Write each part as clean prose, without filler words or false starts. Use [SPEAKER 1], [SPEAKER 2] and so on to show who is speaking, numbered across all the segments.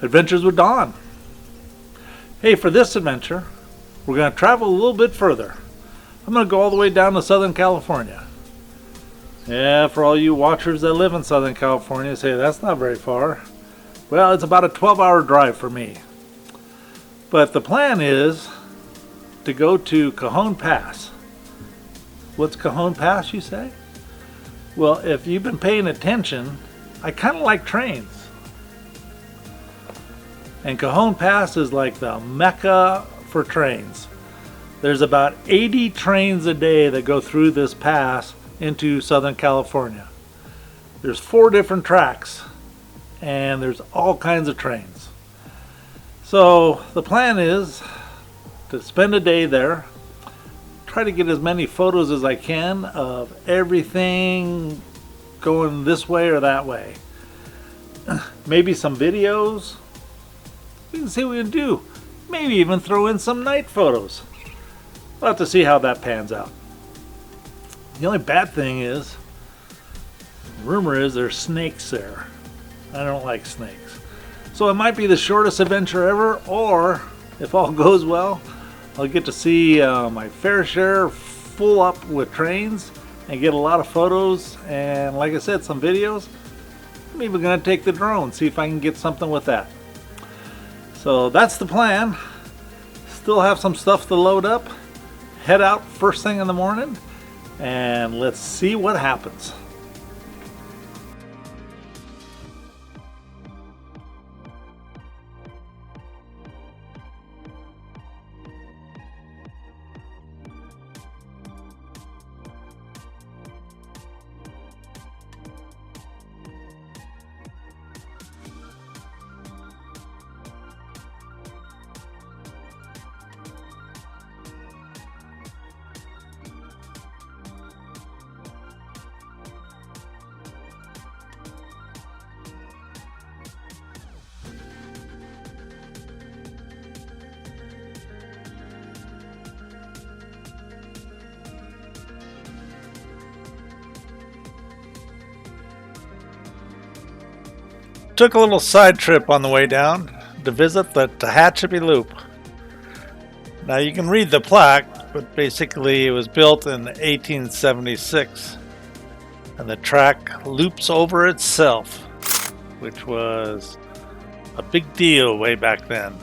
[SPEAKER 1] Adventures with Don. Hey, for this adventure, we're going to travel a little bit further. I'm going to go all the way down to Southern California. Yeah, for all you watchers that live in Southern California, say that's not very far. Well, it's about a 12-hour drive for me. But the plan is to go to Cajon Pass. What's Cajon Pass, you say? Well, if you've been paying attention, I kind of like trains. And Cajon Pass is like the mecca for trains. There's about 80 trains a day that go through this pass into Southern California. There's 4 different tracks, and there's all kinds of trains. So the plan is to spend a day there, try to get as many photos as I can of everything going this way or that way. Maybe some videos. We can see what we can do. Maybe even throw in some night photos. We'll have to see how that pans out. The only bad thing is, rumor is there's snakes there. I don't like snakes. So it might be the shortest adventure ever, or if all goes well, I'll get to see my fair share full up with trains and get a lot of photos and, like I said, some videos. I'm even going to take the drone, see if I can get something with that. So that's the plan. Still have some stuff to load up. Head out first thing in the morning and let's see what happens. Took a little side trip on the way down to visit the Tehachapi Loop. Now you can read the plaque, but basically it was built in 1876 and the track loops over itself, which was a big deal way back then.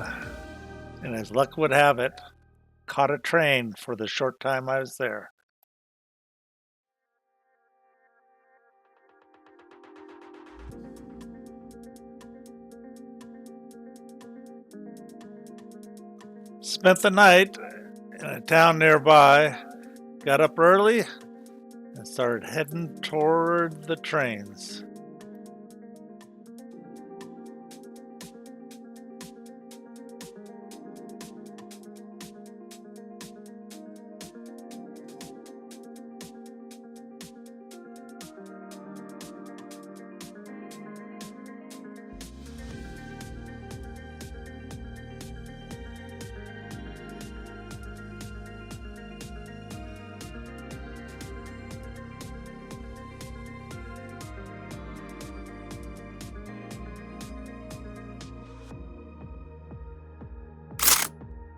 [SPEAKER 1] And as luck would have it, caught a train for the short time I was there. Spent the night in a town nearby, got up early, and started heading toward the trains.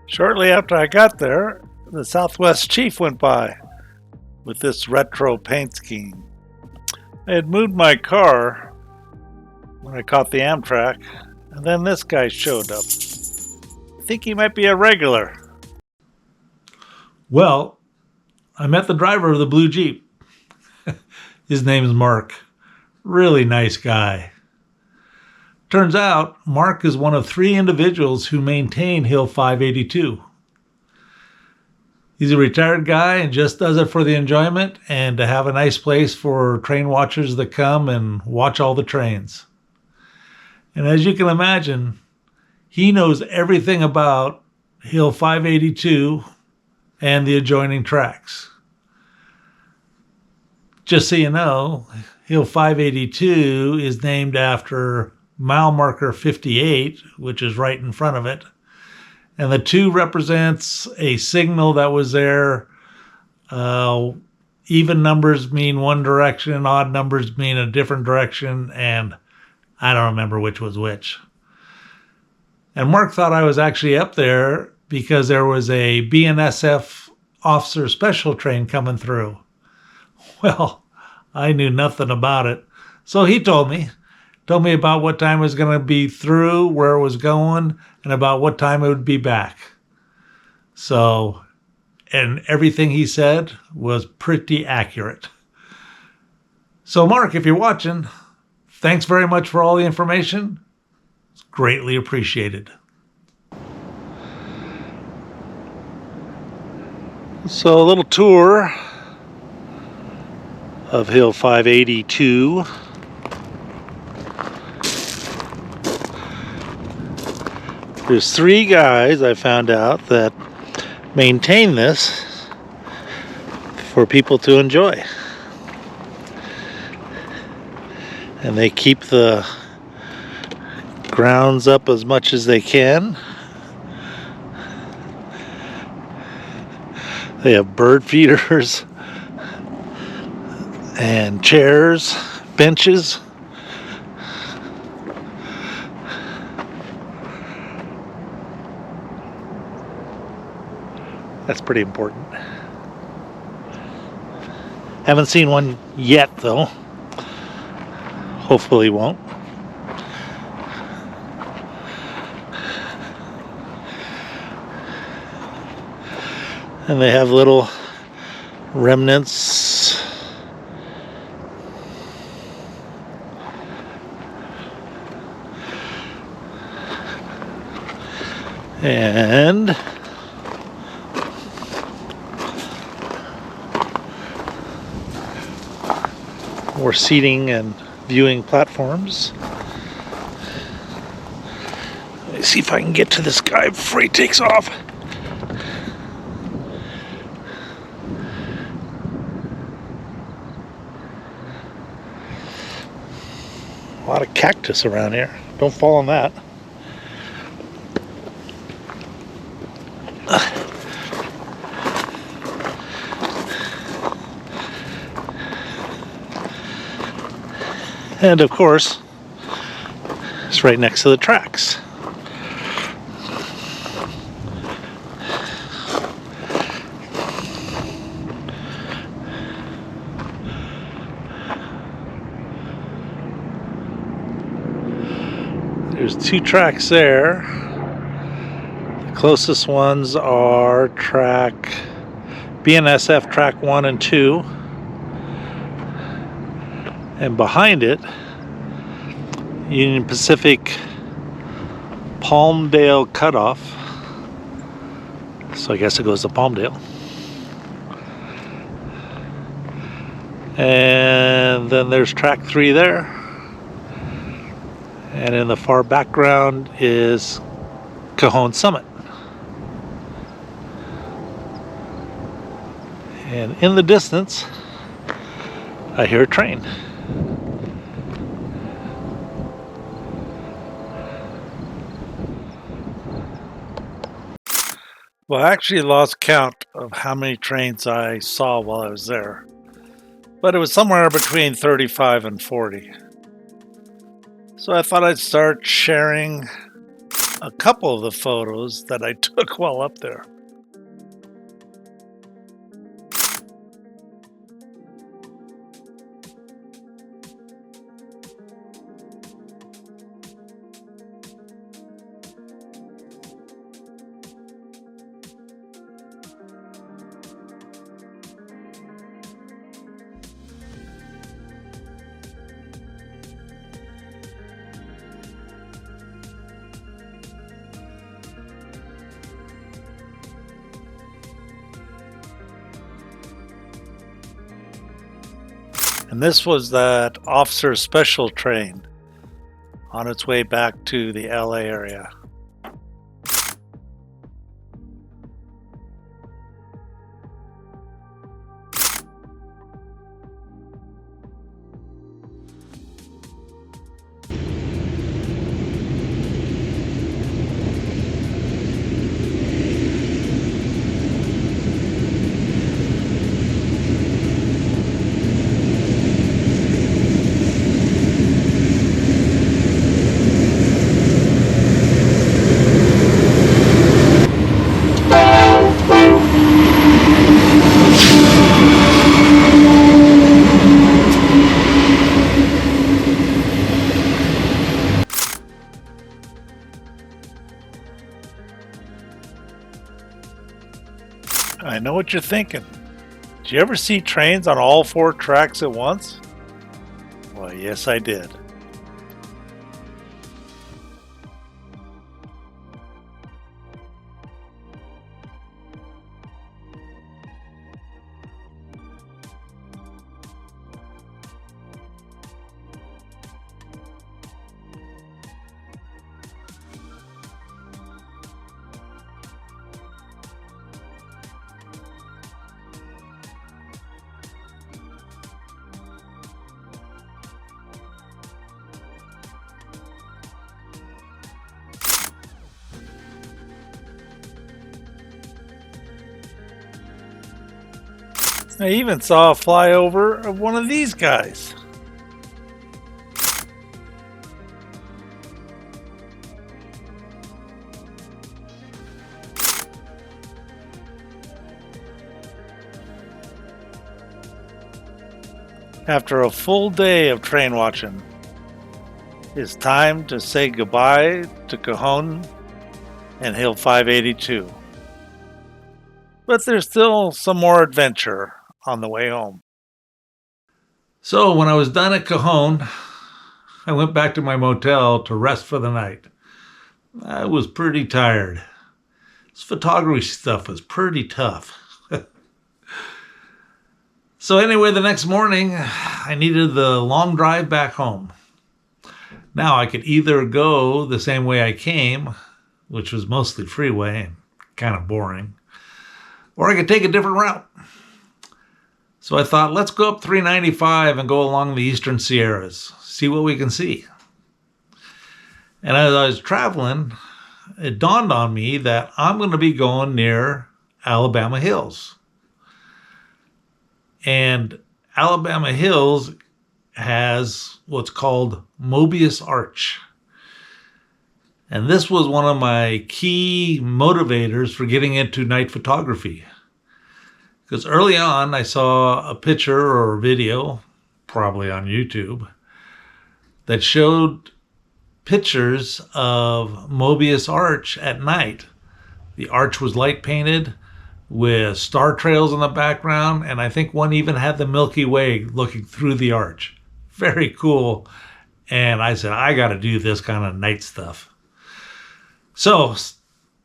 [SPEAKER 1] Shortly after I got there, the Southwest Chief went by with this retro paint scheme. I had moved my car when I caught the Amtrak, and then this guy showed up. I think he might be a regular. Well, I met the driver of the blue Jeep. His name is Mark. Really nice guy. Turns out, Mark is one of 3 individuals who maintain Hill 582. He's a retired guy and just does it for the enjoyment and to have a nice place for train watchers that come and watch all the trains. And as you can imagine, he knows everything about Hill 582 and the adjoining tracks. Just so you know, Hill 582 is named after mile marker 58, which is right in front of it. And the 2 represents a signal that was there. Even numbers mean one direction, odd numbers mean a different direction, and I don't remember which was which. And Mark thought I was actually up there because there was a BNSF officer special train coming through. Well, I knew nothing about it. So he told me about what time it was going to be through, where it was going, and about what time it would be back. So, and everything he said was pretty accurate. So, Mark, if you're watching, thanks very much for all the information. It's greatly appreciated. So, a little tour of Hill 582. There's 3 guys I found out that maintain this for people to enjoy. And they keep the grounds up as much as they can. They have bird feeders and chairs, benches. That's pretty important. Haven't seen one yet, though. Hopefully won't. And they have little remnants. And more seating and viewing platforms. Let me see if I can get to this guy before he takes off. A lot of cactus around here. Don't fall on that. And of course, it's right next to the tracks. There's 2 tracks there. The closest ones are BNSF track 1 and 2. And behind it, Union Pacific Palmdale Cutoff. So I guess it goes to Palmdale. And then there's track 3 there. And in the far background is Cajon Summit. And in the distance, I hear a train. Well, I actually lost count of how many trains I saw while I was there, but it was somewhere between 35 and 40. So I thought I'd start sharing a couple of the photos that I took while up there. And this was that officer special train on its way back to the LA area. I know what you're thinking. Did you ever see trains on all 4 tracks at once? Well, yes, I did. I even saw a flyover of one of these guys. After a full day of train watching, it's time to say goodbye to Cajon and Hill 582. But there's still some more adventure on the way home. So when I was done at Cajon, I went back to my motel to rest for the night. I was pretty tired. This photography stuff was pretty tough. So anyway, the next morning, I needed the long drive back home. Now I could either go the same way I came, which was mostly freeway and kind of boring, or I could take a different route. So I thought, let's go up 395 and go along the Eastern Sierras, see what we can see. And as I was traveling, it dawned on me that I'm going to be going near Alabama Hills. And Alabama Hills has what's called Mobius Arch. And this was one of my key motivators for getting into night photography. Because early on, I saw a picture or a video, probably on YouTube, that showed pictures of Mobius Arch at night. The arch was light painted with star trails in the background, and I think one even had the Milky Way looking through the arch. Very cool. And I said, I got to do this kind of night stuff. So,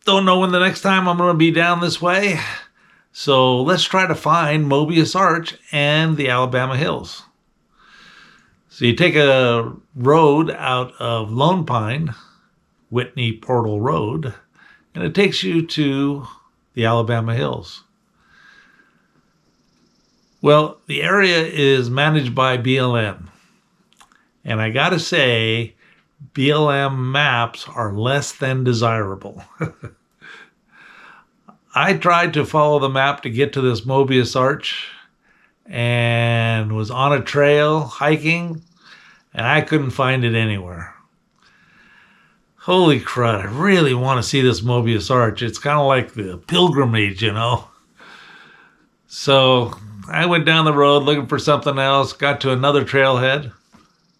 [SPEAKER 1] don't know when the next time I'm going to be down this way. So let's try to find Mobius Arch and the Alabama Hills. So you take a road out of Lone Pine, Whitney Portal Road, and it takes you to the Alabama Hills. Well, the area is managed by BLM. And I gotta say, BLM maps are less than desirable. I tried to follow the map to get to this Mobius Arch and was on a trail hiking, and I couldn't find it anywhere. Holy crud, I really want to see this Mobius Arch. It's kind of like the pilgrimage, you know. So I went down the road looking for something else, got to another trailhead.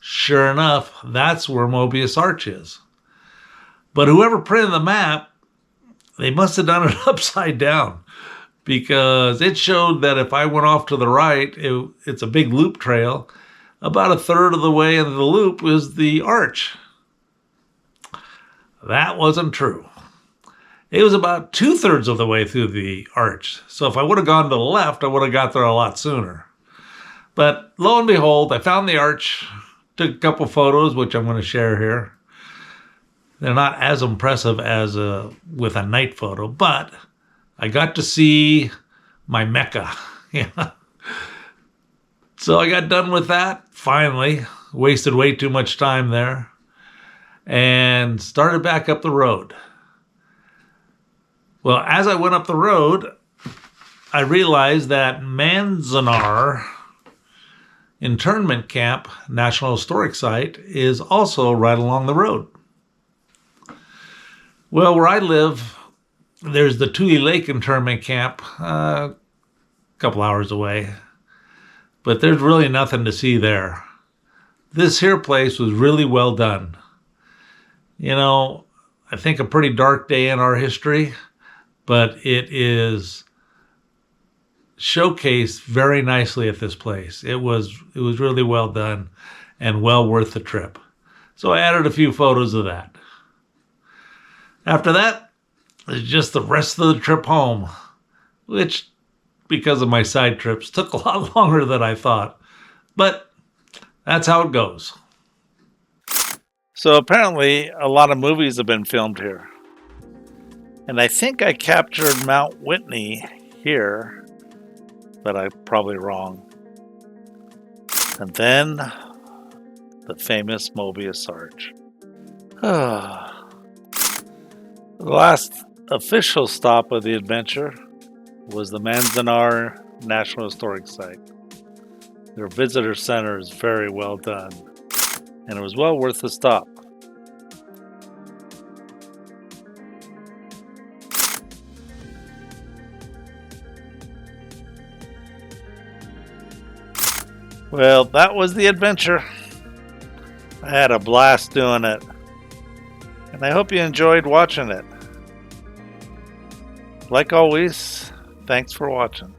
[SPEAKER 1] Sure enough, that's where Mobius Arch is. But whoever printed the map, they must have done it upside down, because it showed that if I went off to the right, it's a big loop trail. About a third of the way into the loop is the arch. That wasn't true. It was about 2/3 of the way through the arch. So if I would have gone to the left, I would have got there a lot sooner. But lo and behold, I found the arch, took a couple photos, which I'm going to share here. They're not as impressive as with a night photo, but I got to see my Mecca. Yeah. So I got done with that, finally. Wasted way too much time there. And started back up the road. Well, as I went up the road, I realized that Manzanar Internment Camp National Historic Site is also right along the road. Well, where I live, there's the Tule Lake Internment Camp, a couple hours away. But there's really nothing to see there. This here place was really well done. You know, I think a pretty dark day in our history, but it is showcased very nicely at this place. It was really well done and well worth the trip. So I added a few photos of that. After that, it's just the rest of the trip home, which, because of my side trips, took a lot longer than I thought. But that's how it goes. So apparently a lot of movies have been filmed here. And I think I captured Mount Whitney here, but I'm probably wrong. And then the famous Mobius Arch. The last official stop of the adventure was the Manzanar National Historic Site. Their visitor center is very well done, and it was well worth the stop. Well, that was the adventure. I had a blast doing it, and I hope you enjoyed watching it. Like always, thanks for watching.